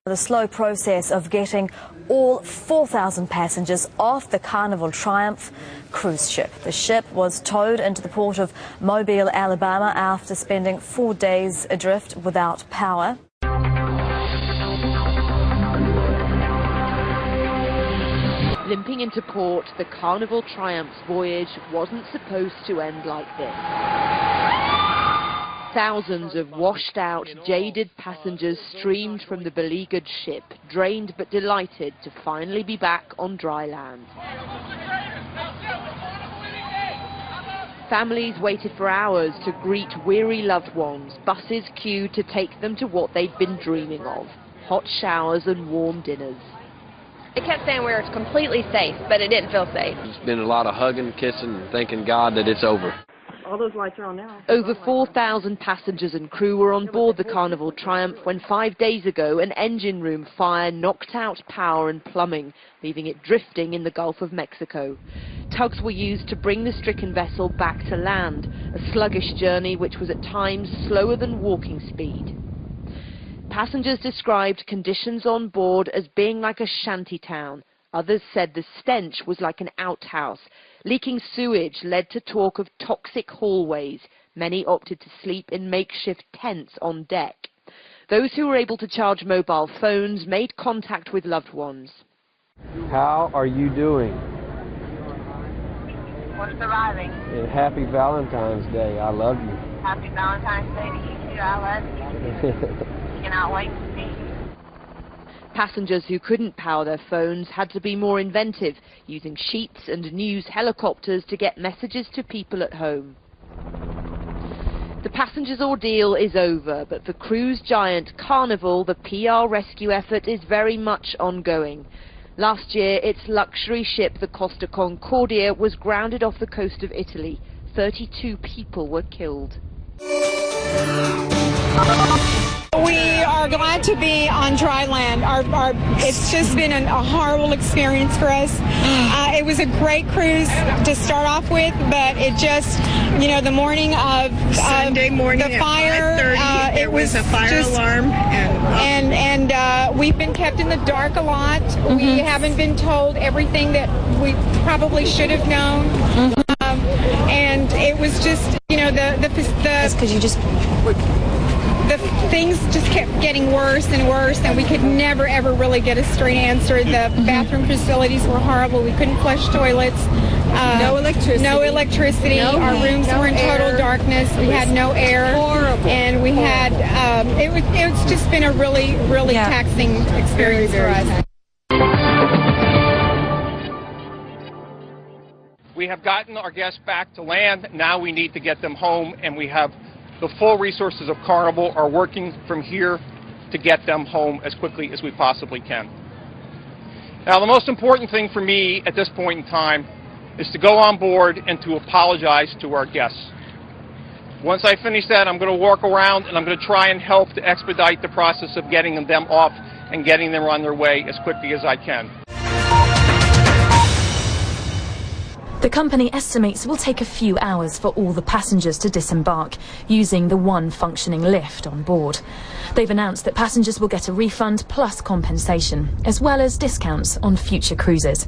The slow process of getting all 4,000 passengers off the Carnival Triumph cruise ship. The ship was towed into the port of Mobile, Alabama after spending 4 days adrift without power. Limping into port, the Carnival Triumph's voyage wasn't supposed to end like this. Thousands of washed-out, jaded passengers streamed from the beleaguered ship, drained but delighted to finally be back on dry land. Families waited for hours to greet weary loved ones, buses queued to take them to what they'd been dreaming of, hot showers and warm dinners. They kept saying we were completely safe, but it didn't feel safe. It's been a lot of hugging, kissing, and thanking God that it's over. All those lights are on now. Over 4,000 passengers and crew were on board the Carnival Triumph when 5 days ago an engine room fire knocked out power and plumbing, leaving it drifting in the Gulf of Mexico. Tugs were used to bring the stricken vessel back to land, a sluggish journey which was at times slower than walking speed. Passengers described conditions on board as being like a shantytown. Others said the stench was like an outhouse. Leaking sewage led to talk of toxic hallways. Many opted to sleep in makeshift tents on deck. Those who were able to charge mobile phones made contact with loved ones. How are you doing? We're surviving. And happy Valentine's Day. I love you. Happy Valentine's Day to you too. I love you. Cannot wait to see you. Passengers who couldn't power their phones had to be more inventive, using sheets and news helicopters to get messages to people at home. The passengers' ordeal is over, but for cruise giant Carnival, the PR rescue effort is very much ongoing. Last year, its luxury ship, the Costa Concordia, was grounded off the coast of Italy. 32 people were killed. We are glad to be on dry land. It's just been a horrible experience for us. It was a great cruise to start off with, but it just, you know, the morning of Sunday morning the fire, at 5:30, there was a fire alarm, and we've been kept in the dark a lot. We haven't been told everything that we probably should have known, and it was just, you know, That's because you just... the things just kept getting worse and worse, and we could never ever really get a straight answer. The bathroom facilities were horrible. We couldn't flush toilets. no electricity. No electricity. Our rooms were in total darkness. We had no air. Horrible. And we had it's just been a really taxing experience for us. We have gotten our guests back to land. Now we need to get them home, and we have the full resources of Carnival are working from here to get them home as quickly as we possibly can. Now, the most important thing for me at this point in time is to go on board and to apologize to our guests. Once I finish that, I'm going to walk around and I'm going to try and help to expedite the process of getting them off and getting them on their way as quickly as I can. The company estimates it will take a few hours for all the passengers to disembark, using the one functioning lift on board. They've announced that passengers will get a refund plus compensation, as well as discounts on future cruises.